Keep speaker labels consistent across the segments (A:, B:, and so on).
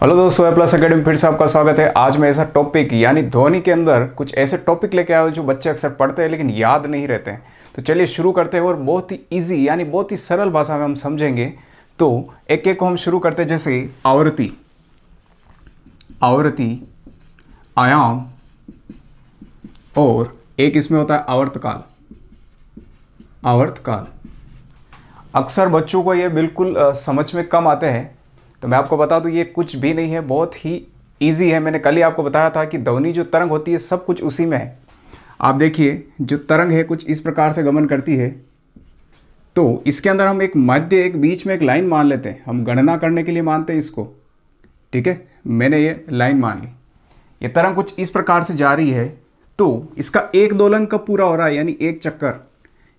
A: Hello दोस्तों, ए plus academy फिर से आपका स्वागत है। आज मैं ऐसा टॉपिक यानी ध्वनि के अंदर कुछ ऐसे टॉपिक लेके आया हूं जो बच्चे अक्सर पढ़ते हैं लेकिन याद नहीं रहते हैं। तो चलिए शुरू करते हैं और बहुत ही इजी यानी बहुत ही सरल भाषा में हम समझेंगे। तो एक एक को हम शुरू करते हैं, जैसे आवृत्ति, आवृत्ति, आयाम और एक इसमें होता है आवर्तकाल। आवर्तकाल अक्सर बच्चों को ये बिल्कुल समझ में कम आते हैं। तो मैं आपको बता दूं ये कुछ भी नहीं है, बहुत ही इजी है। मैंने कल ही आपको बताया था कि ध्वनि जो तरंग होती है सब कुछ उसी में है। आप देखिए जो तरंग है कुछ इस प्रकार से गमन करती है। तो इसके अंदर हम एक मध्य, एक बीच में एक लाइन मान लेते हैं। हम गणना करने के लिए मानते हैं इसको, ठीक है। मैंने ये लाइन मान ली, ये तरंग कुछ इस प्रकार से जा रही है। तो इसका एक दोलन कब पूरा हो रहा है, यानी एक चक्कर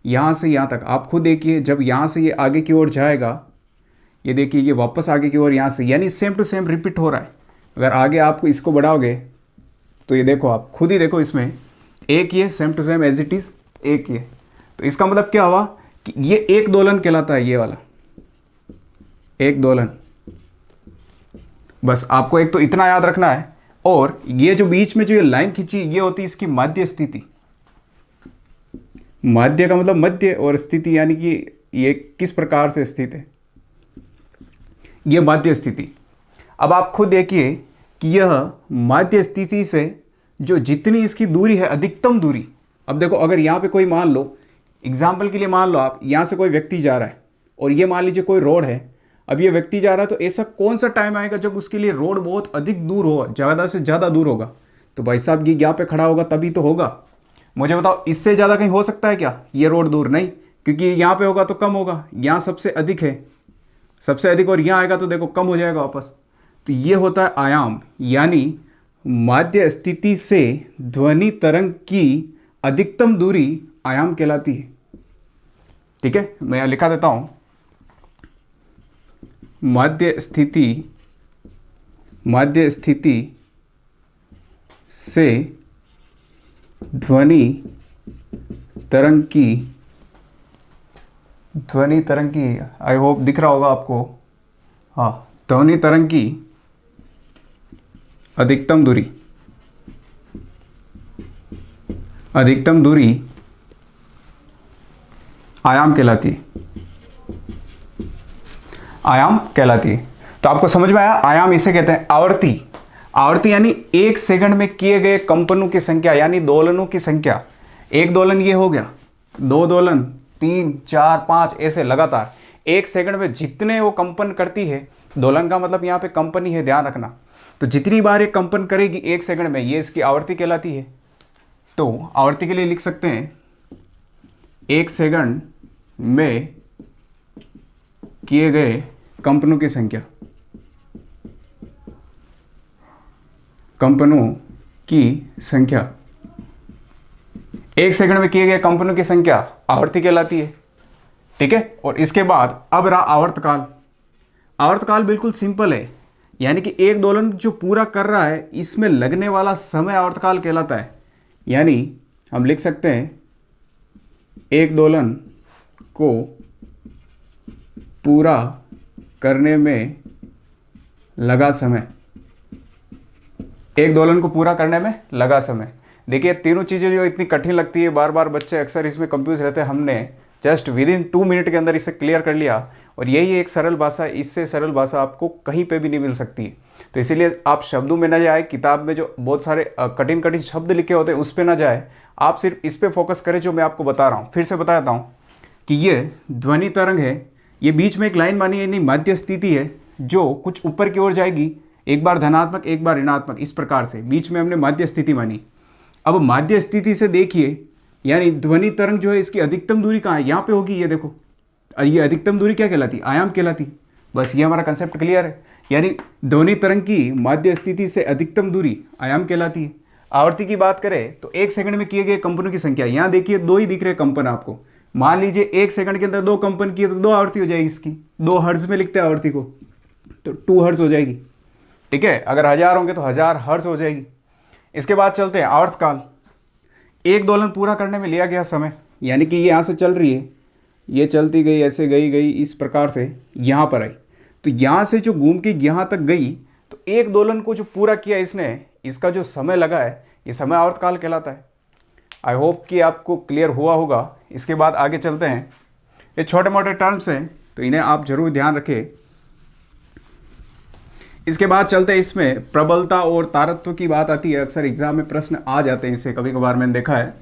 A: यहाँ से यहाँ तक। आप खुद देखिए, जब यहाँ से ये आगे की ओर जाएगा, ये देखिए ये वापस आगे की ओर यहाँ से, यानी सेम टू सेम रिपीट हो रहा है। अगर आगे आप इसको बढ़ाओगे तो ये देखो, आप खुद ही देखो, इसमें एक ये same to same as it is, एक ये। तो इसका मतलब क्या हुआ कि ये एक दोलन कहलाता है, ये वाला एक दोलन। बस आपको एक तो इतना याद रखना है। और ये जो बीच में जो ये लाइन खींची, ये होती है इसकी मध्य स्थिति। मध्य का मतलब मध्य, और स्थिति यानी कि ये किस प्रकार से स्थित है, ये मध्य स्थिति। अब आप खुद देखिए कि यह मध्य स्थिति से जो जितनी इसकी दूरी है, अधिकतम दूरी। अब देखो, अगर यहाँ पे कोई मान लो, एग्जाम्पल के लिए मान लो आप यहाँ से कोई व्यक्ति जा रहा है और ये मान लीजिए कोई रोड है। अब ये व्यक्ति जा रहा है, तो ऐसा कौन सा टाइम आएगा जब उसके लिए रोड बहुत अधिक दूर हो, ज़्यादा से ज़्यादा दूर होगा। तो भाई साहब ये यहाँ पे खड़ा होगा तभी तो होगा। मुझे बताओ, इससे ज़्यादा कहीं हो सकता है क्या ये रोड दूर? नहीं, क्योंकि यहाँ पे होगा तो कम होगा, यहाँ सबसे अधिक है, सबसे अधिक, और यहाँ आएगा तो देखो कम हो जाएगा वापस। तो ये होता है आयाम, यानी मध्य स्थिति से ध्वनि तरंग की अधिकतम दूरी आयाम कहलाती है। ठीक है, मैं लिखा देता हूं, मध्य स्थिति से ध्वनि तरंग की आई होप दिख रहा होगा आपको, हाँ, ध्वनि तरंग की अधिकतम दूरी आयाम कहलाती है। आयाम कहलाती है। तो आपको समझ में आया, आयाम इसे कहते हैं। आवर्ती, आवर्ती यानी एक सेकंड में किए गए कंपनों की संख्या, यानी दोलनों की संख्या। एक दोलन ये हो गया, दो दोलन, 3, 4, 5, ऐसे लगातार एक सेकंड में जितने वो कंपन करती है। दोलन का मतलब यहाँ पे कंपनी है, ध्यान रखना। तो जितनी बार ये कंपन करेगी एक सेकंड में, ये इसकी आवृत्ति कहलाती है। तो आवृत्ति के लिए लिख सकते हैं एक सेकंड में किए गए कंपनों की संख्या, कंपनों की संख्या, एक सेकंड में किए गए कंपनों की संख्या आवृत्ति कहलाती है। ठीक है, और इसके बाद अब रहा आवर्तकाल। आवर्तकाल बिल्कुल सिंपल है, यानी कि एक दोलन जो पूरा कर रहा है इसमें लगने वाला समय आवर्तकाल कहलाता है। यानी हम लिख सकते हैं एक दोलन को पूरा करने में लगा समय, एक दोलन को पूरा करने में लगा समय। देखिए तीनों चीज़ें जो इतनी कठिन लगती है, बार बार बच्चे अक्सर इसमें कंफ्यूज रहते हैं, हमने जस्ट विदिन 2 मिनट के अंदर इसे क्लियर कर लिया। और यही एक सरल भाषा, इससे सरल भाषा आपको कहीं पे भी नहीं मिल सकती। तो इसीलिए आप शब्दों में ना जाए, किताब में जो बहुत सारे कठिन कठिन शब्द लिखे होते हैं उस पर ना जाए, आप सिर्फ इस पर फोकस करें जो मैं आपको बता रहा हूँ। फिर से बता देता हूँ कि ये ध्वनि तरंग है, ये बीच में एक लाइन मानी है, यानी मध्य स्थिति है जो कुछ ऊपर की ओर जाएगी, एक बार धनात्मक एक बार ऋणात्मक, इस प्रकार से बीच में हमने मध्य स्थिति मानी। अब मध्य स्थिति से देखिए, यानी ध्वनि तरंग जो है इसकी अधिकतम दूरी कहाँ है, यहाँ पे होगी। ये देखो, ये अधिकतम दूरी क्या कहलाती? आयाम कहलाती। बस ये हमारा कंसेप्ट क्लियर है। यानी ध्वनि तरंग की मध्य स्थिति से अधिकतम दूरी आयाम कहलाती है। आवृत्ति की बात करें तो एक सेकंड में किए गए कंपनों की संख्या, यहाँ देखिए 2 ही दिख रहे कंपन आपको। मान लीजिए एक सेकंड के अंदर 2 कंपन किए तो 2 आवृत्ति हो जाएगी इसकी। 2 हर्ट्ज में लिखते हैं आवृत्ति को, तो 2 हर्ट्ज हो जाएगी। ठीक है, अगर 1000 होंगे तो 1000 हर्ट्ज हो जाएगी। इसके बाद चलते हैं आवर्तकाल। एक दोलन पूरा करने में लिया गया समय, यानी कि ये यहाँ से चल रही है, ये चलती गई, ऐसे गई इस प्रकार से यहाँ पर आई। तो यहाँ से जो घूम के यहाँ तक गई, तो एक दोलन को जो पूरा किया इसने, इसका जो समय लगा है ये समय आवर्तकाल कहलाता है। आई होप कि आपको क्लियर हुआ होगा। इसके बाद आगे चलते हैं। ये छोटे मोटे टर्म्स हैं तो इन्हें आप जरूर ध्यान रखें। इसके बाद चलते हैं, इसमें प्रबलता और तारत्व की बात आती है, अक्सर एग्जाम में प्रश्न आ जाते हैं, इसे कभी कभार मैंने देखा है,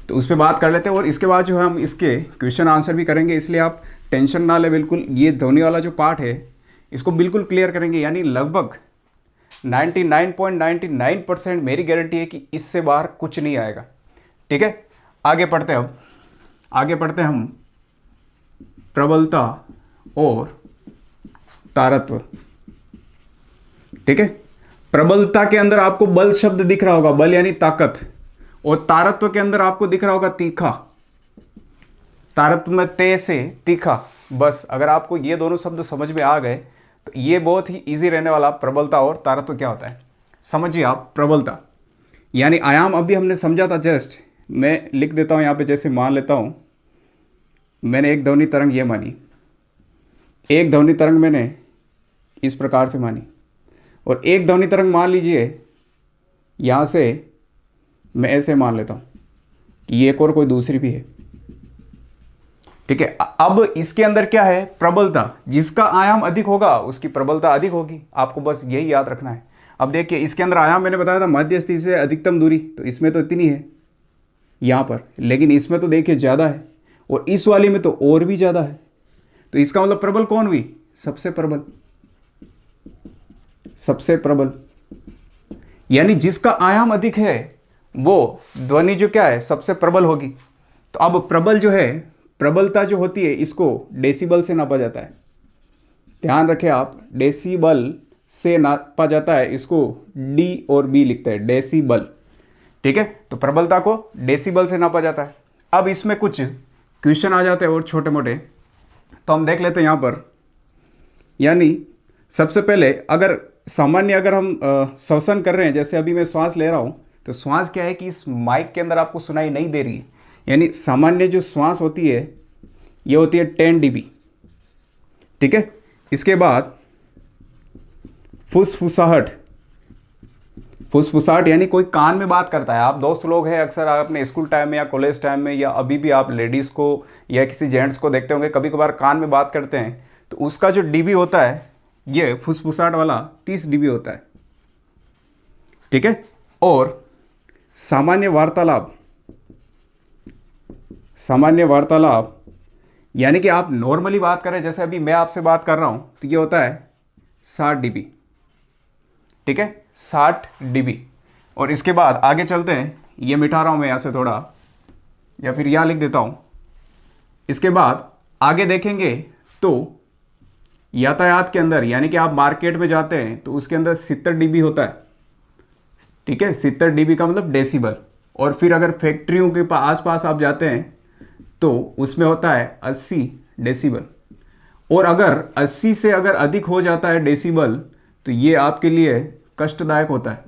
A: तो उस पर बात कर लेते हैं। और इसके बाद जो है हम इसके क्वेश्चन आंसर भी करेंगे, इसलिए आप टेंशन ना ले बिल्कुल। ये ध्वनि वाला जो पार्ट है इसको बिल्कुल क्लियर करेंगे, यानी लगभग 99.99% मेरी गारंटी है कि इससे बाहर कुछ नहीं आएगा। ठीक है, आगे पढ़ते हैं। अब आगे पढ़ते हैं हम प्रबलता और तारत्व। ठीक है, प्रबलता के अंदर आपको बल शब्द दिख रहा होगा, बल यानी ताकत, और तारत्व के अंदर आपको दिख रहा होगा तीखा। तारत्व में ते से तीखा। बस अगर आपको ये दोनों शब्द समझ में आ गए तो ये बहुत ही इजी रहने वाला। प्रबलता और तारत्व क्या होता है समझिए आप। प्रबलता यानी आयाम अभी हमने समझा था, जस्ट मैं लिख देता हूं यहां पे। जैसे मान लेता हूं मैंने एक ध्वनि तरंग ये मानी, एक ध्वनि तरंग मैंने इस प्रकार से मानी, और एक ध्वनि तरंग मान लीजिए यहां से मैं ऐसे मान लेता हूं कि ये एक और कोई दूसरी भी है। ठीक है, अब इसके अंदर क्या है, प्रबलता। जिसका आयाम अधिक होगा उसकी प्रबलता अधिक होगी, आपको बस यही याद रखना है। अब देखिए इसके अंदर आयाम मैंने बताया था मध्य स्थिति से अधिकतम दूरी, तो इसमें तो इतनी है यहाँ पर, लेकिन इसमें तो देखिए ज़्यादा है, और इस वाली में तो और भी ज़्यादा है। तो इसका मतलब प्रबल कौन हुई, सबसे प्रबल, सबसे प्रबल। यानी जिसका आयाम अधिक है वो ध्वनि जो क्या है सबसे प्रबल होगी। तो अब प्रबल जो है, प्रबलता जो होती है इसको डेसिबल से नापा जाता है। ध्यान रखें आप, डेसिबल से नापा जाता है, इसको डी और बी लिखते हैं, डेसिबल। ठीक है, तो प्रबलता को डेसिबल से नापा जाता है। अब इसमें कुछ क्वेश्चन आ जाते हैं और छोटे मोटे, तो हम देख लेते हैं यहाँ पर। यानी सबसे पहले अगर हम श्वसन कर रहे हैं, जैसे अभी मैं श्वास ले रहा हूँ, तो श्वास क्या है कि इस माइक के अंदर आपको सुनाई नहीं दे रही है। यानी सामान्य जो श्वास होती है ये होती है 10 dB। ठीक है, इसके बाद फुसफुसाहट। फुसफुसाहट यानी कोई कान में बात करता है। आप दोस्त लोग हैं, अक्सर आप अपने स्कूल टाइम में या कॉलेज टाइम में या अभी भी आप लेडीज़ को या किसी जेंट्स को देखते होंगे, कभी कभार कान में बात करते हैं, तो उसका जो dB होता है ये फुसफुसाहट वाला 30 dB होता है। ठीक है, और सामान्य वार्तालाप, सामान्य वार्तालाप यानी कि आप नॉर्मली बात करें, जैसे अभी मैं आपसे बात कर रहा हूं, तो ये होता है 60 dB। ठीक है, 60 dB। और इसके बाद आगे चलते हैं, ये मिटा रहा हूं मैं यहां से थोड़ा, या फिर यहां लिख देता हूं। इसके बाद आगे देखेंगे तो यातायात के अंदर, यानी कि आप मार्केट में जाते हैं तो उसके अंदर 70 dB होता है। ठीक है, 70 dB का मतलब डेसिबल। और फिर अगर फैक्ट्रियों के आसपास आप जाते हैं तो उसमें होता है 80 डेसिबल। और अगर 80 से अगर अधिक हो जाता है डेसिबल तो ये आपके लिए कष्टदायक होता है।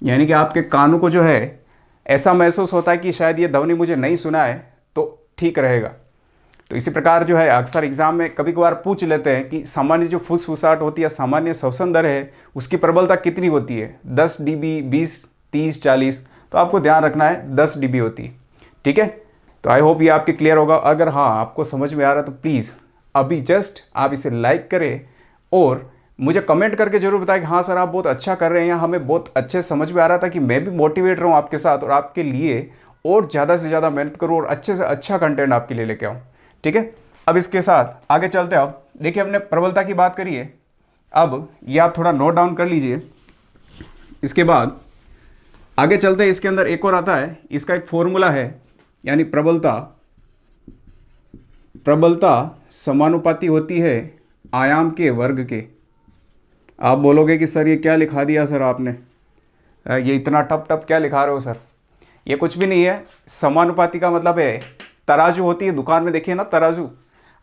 A: यानी कि आपके कानों को जो है ऐसा महसूस होता है कि शायद ये ध्वनि मुझे नहीं सुना है तो ठीक रहेगा। तो इसी प्रकार जो है अक्सर एग्जाम में कभी कभार पूछ लेते हैं कि सामान्य जो फुसफुसाहट होती है, सामान्य श्वसन दर है, उसकी प्रबलता कितनी होती है, 10 dB, 20, 30, 40। तो आपको ध्यान रखना है 10 dB होती है। ठीक है, तो आई होप ये आपके क्लियर होगा। अगर हाँ आपको समझ में आ रहा है तो प्लीज़ अभी जस्ट आप इसे लाइक करें और मुझे कमेंट करके जरूर बताएं कि हाँ सर आप बहुत अच्छा कर रहे हैं, हमें बहुत अच्छे समझ में आ रहा था, कि मैं भी मोटिवेट रहूँ आपके साथ और आपके लिए और ज़्यादा से ज़्यादा मेहनत करूँ और अच्छे से अच्छा कंटेंट आपके लिए लेके आऊँ। ठीक है, अब इसके साथ आगे चलते हैं। अब देखिए हमने प्रबलता की बात करी है, अब ये आप थोड़ा नोट डाउन कर लीजिए। इसके बाद आगे चलते हैं, इसके अंदर एक और आता है, इसका एक फॉर्मूला है, यानी प्रबलता समानुपाती होती है आयाम के वर्ग के। आप बोलोगे कि सर ये क्या लिखा दिया सर आपने, ये इतना टप टप क्या लिखा रहे हो सर। ये कुछ भी नहीं है, समानुपाती का मतलब है तराजू होती है दुकान में, देखिए ना तराजू।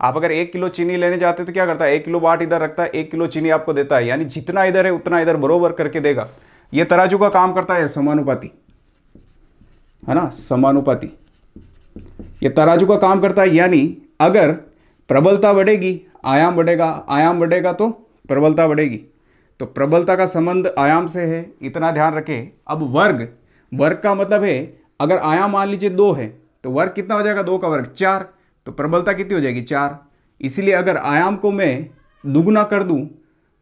A: आप अगर 1 किलो चीनी लेने जाते हो तो क्या करता है, 1 किलो बाट इधर रखता है, 1 किलो चीनी आपको देता है, यानी जितना इधर है उतना इधर बरोबर करके देगा। ये तराजू का काम करता है, समानुपाती है ना, समानुपाती ये तराजू का काम करता है। यानी अगर प्रबलता बढ़ेगी आयाम बढ़ेगा, आयाम बढ़ेगा तो प्रबलता बढ़ेगी। तो प्रबलता का संबंध आयाम से है, इतना ध्यान रखें। अब वर्ग, वर्ग का मतलब है अगर आयाम मान लीजिए 2 है तो वर्ग कितना हो जाएगा, 2 का वर्ग 4, तो प्रबलता कितनी हो जाएगी 4। इसीलिए अगर आयाम को मैं दुगुना कर दूं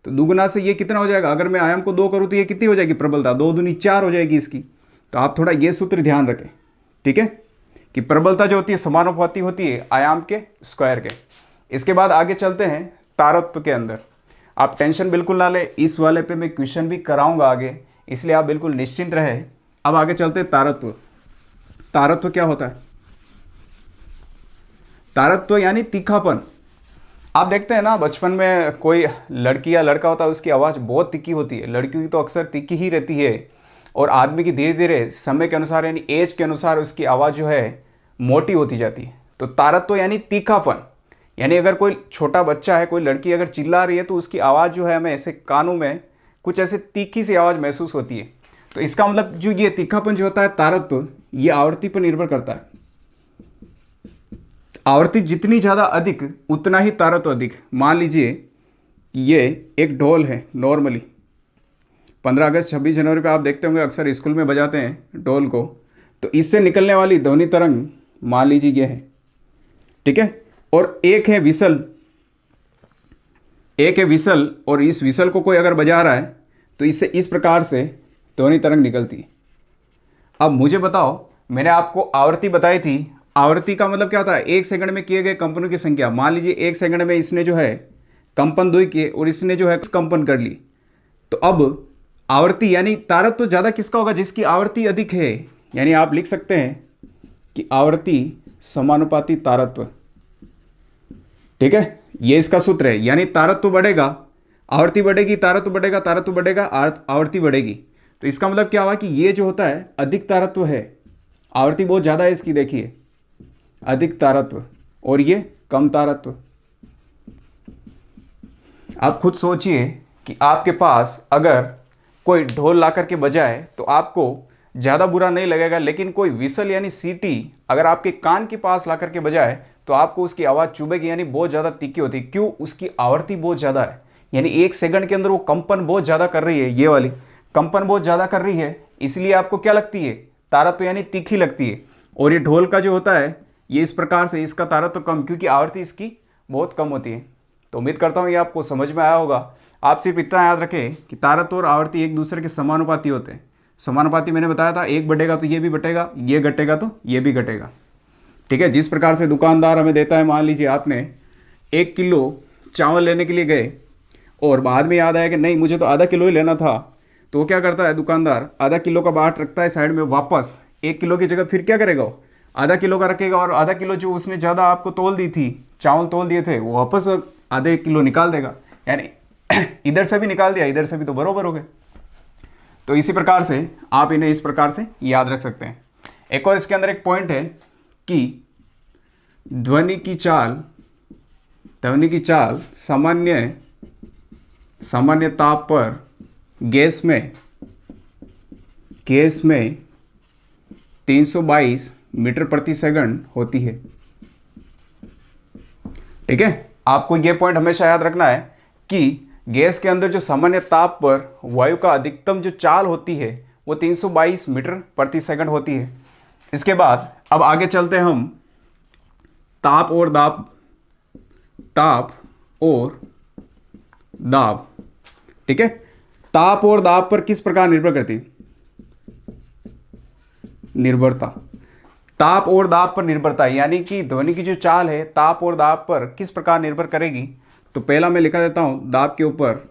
A: तो दुगुना से ये कितना हो जाएगा, अगर मैं आयाम को 2 करूं तो ये कितनी हो जाएगी प्रबलता, 2 दूनी 4 हो जाएगी इसकी। तो आप थोड़ा ये सूत्र ध्यान रखें, ठीक है, कि प्रबलता जो होती है समानुपाती होती है आयाम के स्क्वायर के। इसके बाद आगे चलते हैं तारत्व के अंदर। आप टेंशन बिल्कुल ना ले, इस वाले पे मैं क्वेश्चन भी कराऊंगा आगे, इसलिए आप बिल्कुल निश्चिंत रहे। अब आगे चलते हैं तारत्व। तारत्व क्या होता है? तारत्व यानी तीखापन। आप देखते हैं ना बचपन में कोई लड़की या लड़का होता है उसकी आवाज़ बहुत तीखी होती है, लड़कियों की तो अक्सर तीखी ही रहती है, और आदमी की धीरे धीरे समय के अनुसार यानी एज के अनुसार उसकी आवाज़ जो है मोटी होती जाती है। तो तारत्व यानी तीखापन, यानी अगर कोई छोटा बच्चा है, कोई लड़की अगर चिल्ला रही है तो उसकी आवाज़ जो है हमें ऐसे कानों में कुछ ऐसे तीखी सी आवाज़ महसूस होती है। तो इसका मतलब जो ये तीखापन जो होता है तारत्व, ये आवृत्ति पर निर्भर करता है। आवृत्ति जितनी ज़्यादा अधिक उतना ही तारत्व अधिक। मान लीजिए कि ये एक ढोल है, नॉर्मली 15 अगस्त 26 जनवरी पे आप देखते होंगे अक्सर स्कूल में बजाते हैं ढोल को, तो इससे निकलने वाली ध्वनि तरंग मान लीजिए ये है, ठीक है। और एक है विसल, एक है विसल, और इस विसल को कोई अगर बजा रहा है तो इससे इस प्रकार से ध्वनि तरंग निकलती है। अब मुझे बताओ, मैंने आपको आवृत्ति बताई थी, आवृत्ति का मतलब क्या होता है, 1 सेकंड में किए गए कंपनों की संख्या। मान लीजिए 1 सेकंड में इसने जो है कंपन 2 किए और इसने जो है कंपन कर ली, तो अब आवृत्ति यानी तारत्व ज़्यादा किसका होगा, जिसकी आवृत्ति अधिक है। यानी आप लिख सकते हैं कि आवृत्ति समानुपाती तारत्व, ठीक है, ये इसका सूत्र है। यानी तारत्व बढ़ेगा, आवृत्ति बढ़ेगी, तारत्व बढ़ेगा, तारत्व बढ़ेगा, आवृत्ति बढ़ेगी। तो इसका मतलब क्या हुआ कि ये जो होता है अधिक तारत्व है, आवृत्ति बहुत ज़्यादा है इसकी, देखिए अधिक तारत्व, और ये कम तारत्व। आप खुद सोचिए कि आपके पास अगर कोई ढोल ला करके बजाए तो आपको ज़्यादा बुरा नहीं लगेगा, लेकिन कोई विसल यानी सीटी अगर आपके कान के पास ला करके बजाए तो आपको उसकी आवाज़ चुभेगी, यानी बहुत ज़्यादा तीखी होती है। क्यों? उसकी आवृत्ति बहुत ज़्यादा है, यानी 1 सेकंड के अंदर वो कंपन बहुत ज़्यादा कर रही है, ये वाली कंपन बहुत ज़्यादा कर रही है, इसलिए आपको क्या लगती है, तारत्व यानी तीखी लगती है। और ये ढोल का जो होता है ये इस प्रकार से, इसका तारत्व कम, क्योंकि आवृत्ति इसकी बहुत कम होती है। तो उम्मीद करता हूँ ये आपको समझ में आया होगा। आप सिर्फ इतना याद रखें कि तारत्व और आवृत्ति एक दूसरे के समानुपाती होते हैं। समानुपाती मैंने बताया था, एक बढ़ेगा तो ये भी बढ़ेगा, ये घटेगा तो ये भी घटेगा, ठीक है। जिस प्रकार से दुकानदार हमें देता है, मान लीजिए आपने 1 किलो चावल लेने के लिए गए और बाद में याद आया कि नहीं मुझे तो आधा किलो ही लेना था, तो वो क्या करता है दुकानदार, आधा किलो का बाट रखता है साइड में, वापस 1 किलो की जगह फिर क्या करेगा वो आधा किलो का रखेगा, और आधा किलो जो उसने ज़्यादा आपको तोल दी थी, चावल तोल दिए थे, वो वापस आधे किलो निकाल देगा। यानी इधर से भी निकाल दिया, इधर से भी, तो बराबर हो गए। तो इसी प्रकार से आप इन्हें इस प्रकार से याद रख सकते हैं। एक और इसके अंदर एक पॉइंट है कि ध्वनि की चाल सामान्य ताप पर गैस में 322 मीटर प्रति सेकंड होती है, ठीक है। आपको यह पॉइंट हमेशा याद रखना है कि गैस के अंदर जो सामान्य ताप पर वायु का अधिकतम जो चाल होती है वो 322 मीटर प्रति सेकंड होती है। इसके बाद अब आगे चलते हैं हम ताप और दाब, ठीक है। ताप और दाब पर किस प्रकार निर्भर करती है, निर्भरता, ताप और दाब पर निर्भरता, यानी कि ध्वनि की जो चाल है ताप और दाब पर किस प्रकार निर्भर करेगी। तो पहला मैं लिखा देता हूं दाब के ऊपर,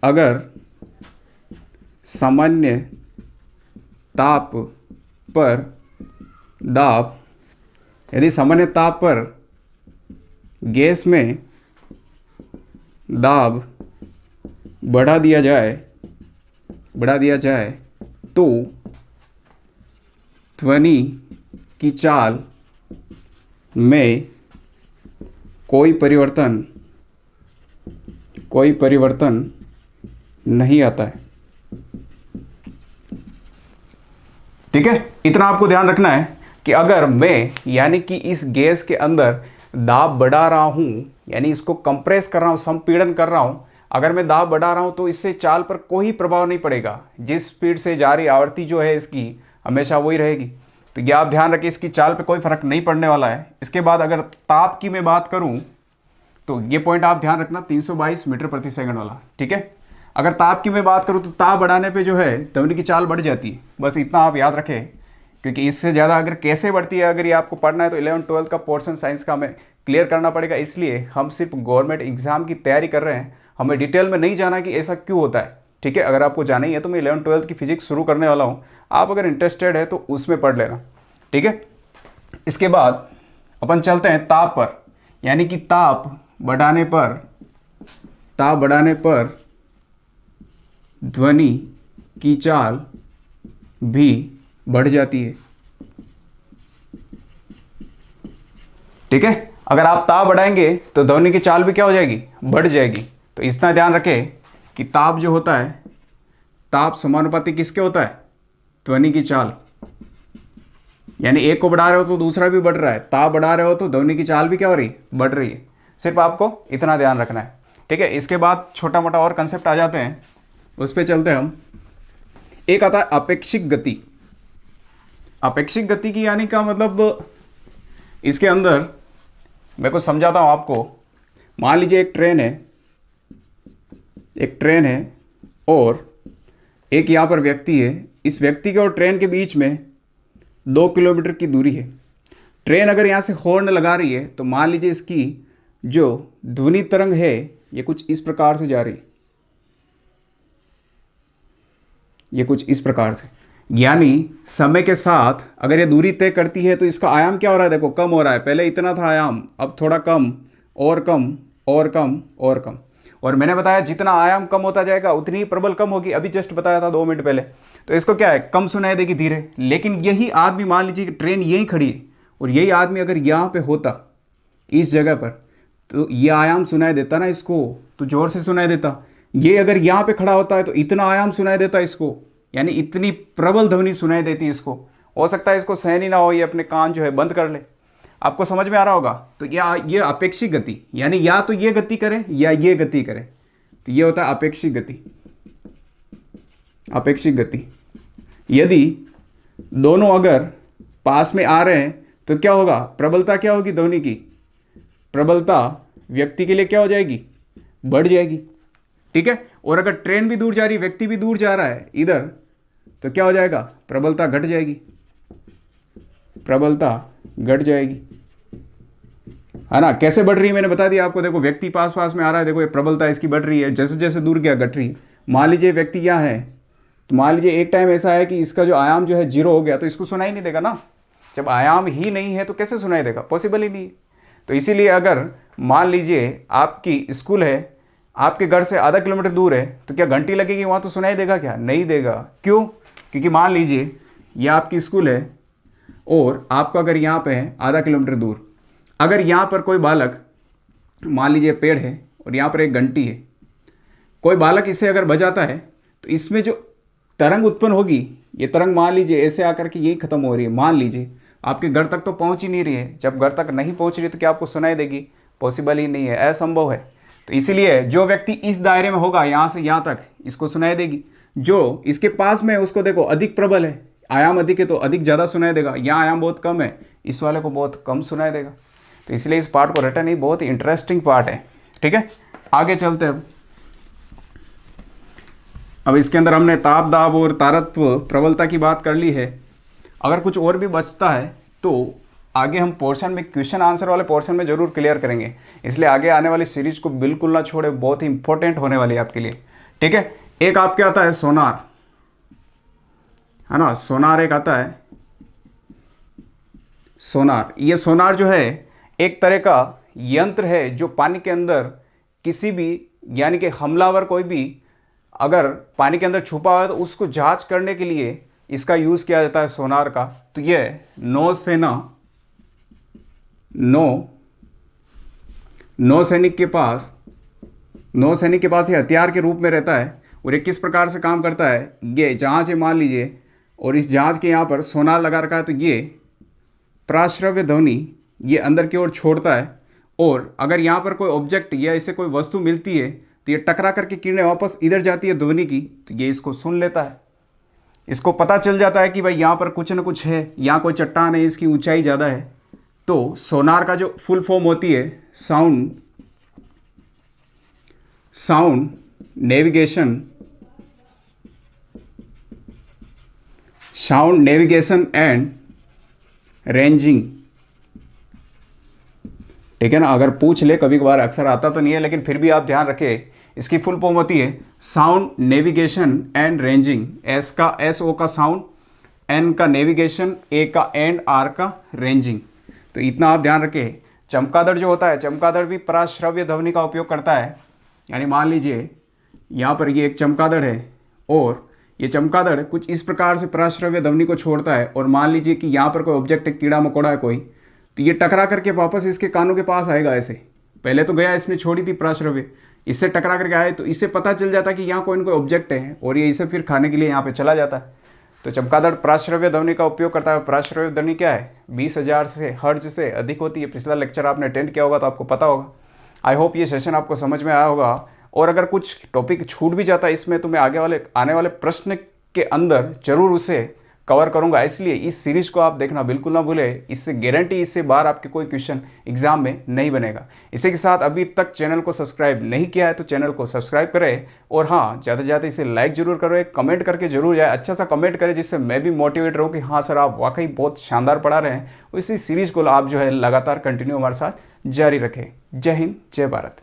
A: अगर सामान्य ताप पर दाब, यदि सामान्य ताप पर गैस में दाब बढ़ा दिया जाए तो ध्वनि की चाल में कोई परिवर्तन नहीं आता है, ठीक है। इतना आपको ध्यान रखना है कि अगर मैं यानी कि इस गैस के अंदर दाब बढ़ा रहा हूं, यानी इसको कंप्रेस कर रहा हूं, संपीड़न कर रहा हूं, अगर मैं दाब बढ़ा रहा हूँ तो इससे चाल पर कोई प्रभाव नहीं पड़ेगा, जिस स्पीड से जा रही आवृत्ति जो है इसकी हमेशा वही रहेगी। तो ये आप ध्यान रखिए, इसकी चाल पे कोई फर्क नहीं पड़ने वाला है। इसके बाद अगर ताप की मैं बात करूँ तो ये पॉइंट आप ध्यान रखना, 322 मीटर प्रति सेकंड वाला, ठीक है। अगर ताप की मैं बात करूँ तो ताप बढ़ाने पे जो है ध्वनि की चाल बढ़ जाती है, बस इतना आप याद रखें, क्योंकि इससे ज़्यादा अगर कैसे बढ़ती है अगर ये आपको पढ़ना है तो 11th-12th का पोर्शन साइंस का हमें क्लियर करना पड़ेगा। इसलिए हम सिर्फ गवर्नमेंट एग्जाम की तैयारी कर रहे हैं, हमें डिटेल में नहीं जाना कि ऐसा क्यों होता है, ठीक है। अगर आपको जाना ही है तो मैं 11th-12th की फिजिक्स शुरू करने वाला हूँ, आप अगर इंटरेस्टेड है तो उसमें पढ़ लेना, ठीक है। इसके बाद अपन चलते हैं ताप पर, यानी कि ताप बढ़ाने पर ध्वनि की चाल भी बढ़ जाती है, ठीक है। अगर आप ताप बढ़ाएंगे तो ध्वनि की चाल भी क्या हो जाएगी, बढ़ जाएगी। तो इतना ध्यान रखें कि ताप जो होता है, ताप समानुपाती किसके होता है, ध्वनि की चाल, यानी एक को बढ़ा रहे हो तो दूसरा भी बढ़ रहा है, ताप बढ़ा रहे हो तो ध्वनि की चाल भी क्या हो रही है, बढ़ रही है। सिर्फ आपको इतना ध्यान रखना है, ठीक है। इसके बाद छोटा मोटा और कंसेप्ट आ जाते हैं, उस पर चलते हैं हम। एक आता है अपेक्षिक गति। अपेक्षिक गति की यानी का मतलब, इसके अंदर मैं कुछ समझाता हूँ आपको। मान लीजिए एक ट्रेन है और एक यहाँ पर व्यक्ति है, इस व्यक्ति के और ट्रेन के बीच में 2 किलोमीटर की दूरी है। ट्रेन अगर यहाँ से हॉर्न लगा रही है तो मान लीजिए इसकी जो ध्वनि तरंग है ये कुछ इस प्रकार से जा रही है, ये कुछ इस प्रकार से, यानी समय के साथ अगर ये दूरी तय करती है तो इसका आयाम क्या हो रहा है, देखो कम हो रहा है। पहले इतना था आयाम, अब थोड़ा कम और कम और कम और कम। और मैंने बताया जितना आयाम कम होता जाएगा उतनी ही प्रबल कम होगी, अभी जस्ट बताया था 2 मिनट पहले। तो इसको क्या है, कम सुनाई देगी धीरे। लेकिन यही आदमी, मान लीजिए कि ट्रेन यहीं खड़ी है और यही आदमी अगर यहाँ पे होता इस जगह पर, तो ये आयाम सुनाई देता ना इसको, तो जोर से सुनाई देता। ये अगर यहाँ पे खड़ा होता है तो इतना आयाम सुनाई देता इसको, यानी इतनी प्रबल ध्वनि सुनाई देती है इसको। हो सकता है इसको सहन ही ना हो, ये अपने कान जो है बंद कर ले। आपको समझ में आ रहा होगा। तो ये अपेक्षिक गति, यानी या तो ये गति करे या ये गति करे, तो ये होता है अपेक्षिक गति। अपेक्षिक गति, यदि दोनों अगर पास में आ रहे हैं तो क्या होगा, प्रबलता क्या होगी ध्वनि की, प्रबलता व्यक्ति के लिए क्या हो जाएगी, बढ़ जाएगी, ठीक है। और अगर ट्रेन भी दूर जा रही है, व्यक्ति भी दूर जा रहा है इधर, तो क्या हो जाएगा, प्रबलता घट जाएगी, प्रबलता घट जाएगी, है ना। कैसे बढ़ रही है मैंने बता दिया आपको। देखो व्यक्ति पास पास में आ रहा है, देखो ये प्रबलता इसकी बढ़ रही है, जैसे जैसे दूर गया घट रही है। मान लीजिए व्यक्ति यहाँ है, तो मान लीजिए एक टाइम ऐसा है कि इसका जो आयाम जो है 0 हो गया, तो इसको सुनाई नहीं देगा ना। जब आयाम ही नहीं है तो कैसे सुनाई देगा, पॉसिबल ही नहीं। तो इसीलिए अगर मान लीजिए आपकी स्कूल है, आपके घर से आधा किलोमीटर दूर है, तो क्या घंटी लगेगी वहाँ तो सुनाई देगा क्या, नहीं देगा। क्यों, क्योंकि मान लीजिए ये आपकी स्कूल है और आपका घर यहाँ पे है आधा किलोमीटर दूर। अगर यहाँ पर कोई बालक, मान लीजिए पेड़ है और यहाँ पर एक घंटी है, कोई बालक इसे अगर बजाता है तो इसमें जो तरंग उत्पन्न होगी, ये तरंग मान लीजिए ऐसे आकर के यही खत्म हो रही है। मान लीजिए आपके घर तक तो पहुँच ही नहीं रही है। जब घर तक नहीं पहुँच रही है तो क्या आपको सुनाई देगी, पॉसिबल ही नहीं है, असंभव है। तो इसीलिए जो व्यक्ति इस दायरे में होगा यहाँ से यहाँ तक, इसको सुनाई देगी। जो इसके पास में है उसको देखो अधिक प्रबल है, आयाम अधिक है तो अधिक ज़्यादा सुनाई देगा। यहाँ आयाम बहुत कम है, इस वाले को बहुत कम सुनाई देगा। तो इसलिए इस पार्ट को रटना ही बहुत ही इंटरेस्टिंग पार्ट है, ठीक है। आगे चलते हैं। अब इसके अंदर हमने ताप, दाब और तारत्व, प्रबलता की बात कर ली है। अगर कुछ और भी बचता है तो आगे हम पोर्शन में, क्वेश्चन आंसर वाले पोर्शन में जरूर क्लियर करेंगे। इसलिए आगे आने वाली सीरीज को बिल्कुल ना छोड़े, बहुत ही इंपॉर्टेंट होने वाली है आपके लिए, ठीक है। एक आपके आता है सोनार, है ना, सोनार एक आता है सोनार। ये सोनार जो है एक तरह का यंत्र है जो पानी के अंदर किसी भी, यानी कि हमलावर कोई भी अगर पानी के अंदर छुपा हुआ है तो उसको जांच करने के लिए इसका यूज़ किया जाता है सोनार का। तो ये नौसैनिक के पास ये हथियार के रूप में रहता है। और ये किस प्रकार से काम करता है, ये जहाज है मान लीजिए, और इस जहाज के यहाँ पर सोनार लगा रखा है, तो ये प्राश्रव्य ध्वनि ये अंदर की ओर छोड़ता है। और अगर यहाँ पर कोई ऑब्जेक्ट या इसे कोई वस्तु मिलती है तो ये टकरा करके किरणें वापस इधर जाती है ध्वनि की, तो ये इसको सुन लेता है। इसको पता चल जाता है कि भाई यहाँ पर कुछ ना कुछ है, यहाँ कोई चट्टान है, इसकी ऊंचाई ज़्यादा है। तो सोनार का जो फुल फॉर्म होती है साउंड नेविगेशन एंड रेंजिंग, ठीक है ना। अगर पूछ ले कभी कभार, अक्सर आता तो नहीं है लेकिन फिर भी आप ध्यान रखें, इसकी फुल फॉर्म होती है sound navigation and ranging. SO का साउंड, N का नेविगेशन, A का एंड, R का रेंजिंग। तो इतना आप ध्यान रखें। चमगादड़ जो होता है, चमगादड़ भी पराश्रव्य ध्वनि का उपयोग करता है। यानी मान लीजिए यहाँ पर ये एक चमगादड़ है और ये चमगादड़ कुछ इस प्रकार से पराश्रव्य ध्वनि को छोड़ता है, और मान लीजिए कि यहाँ पर कोई ऑब्जेक्ट है, कीड़ा मकोड़ा है कोई, तो ये टकरा करके वापस इसके कानों के पास आएगा। ऐसे पहले तो गया, इसने छोड़ी थी पराश्रव्य, इससे टकरा करके आए तो इससे पता चल जाता है कि यहाँ कोई ना कोई ऑब्जेक्ट है, और ये इसे फिर खाने के लिए यहाँ पे चला जाता है। तो चमगादड़ पराश्रव्य ध्वनि का उपयोग करता है। पराश्रव्य ध्वनि क्या है, 20,000 से हर्ट्ज से अधिक होती है। पिछला लेक्चर आपने अटेंड किया होगा तो आपको पता होगा। आई होप ये सेशन आपको समझ में आया होगा, और अगर कुछ टॉपिक छूट भी जाता है इसमें तो मैं आने वाले प्रश्न के अंदर जरूर उसे कवर करूंगा। इसलिए इस सीरीज को आप देखना बिल्कुल ना भूलें। इससे गारंटी, इससे बाहर आपके कोई क्वेश्चन एग्जाम में नहीं बनेगा। इसी के साथ अभी तक चैनल को सब्सक्राइब नहीं किया है तो चैनल को सब्सक्राइब करें, और हाँ, ज़्यादा से ज़्यादा इसे लाइक जरूर करें, कमेंट करके जरूर जाए, अच्छा सा कमेंट करें जिससे मैं भी मोटिवेट रहूँ कि हाँ सर आप वाकई बहुत शानदार पढ़ा रहे हैं। इसी सीरीज़ को आप जो है लगातार कंटिन्यू हमारे साथ जारी रखें। जय हिंद, जय भारत।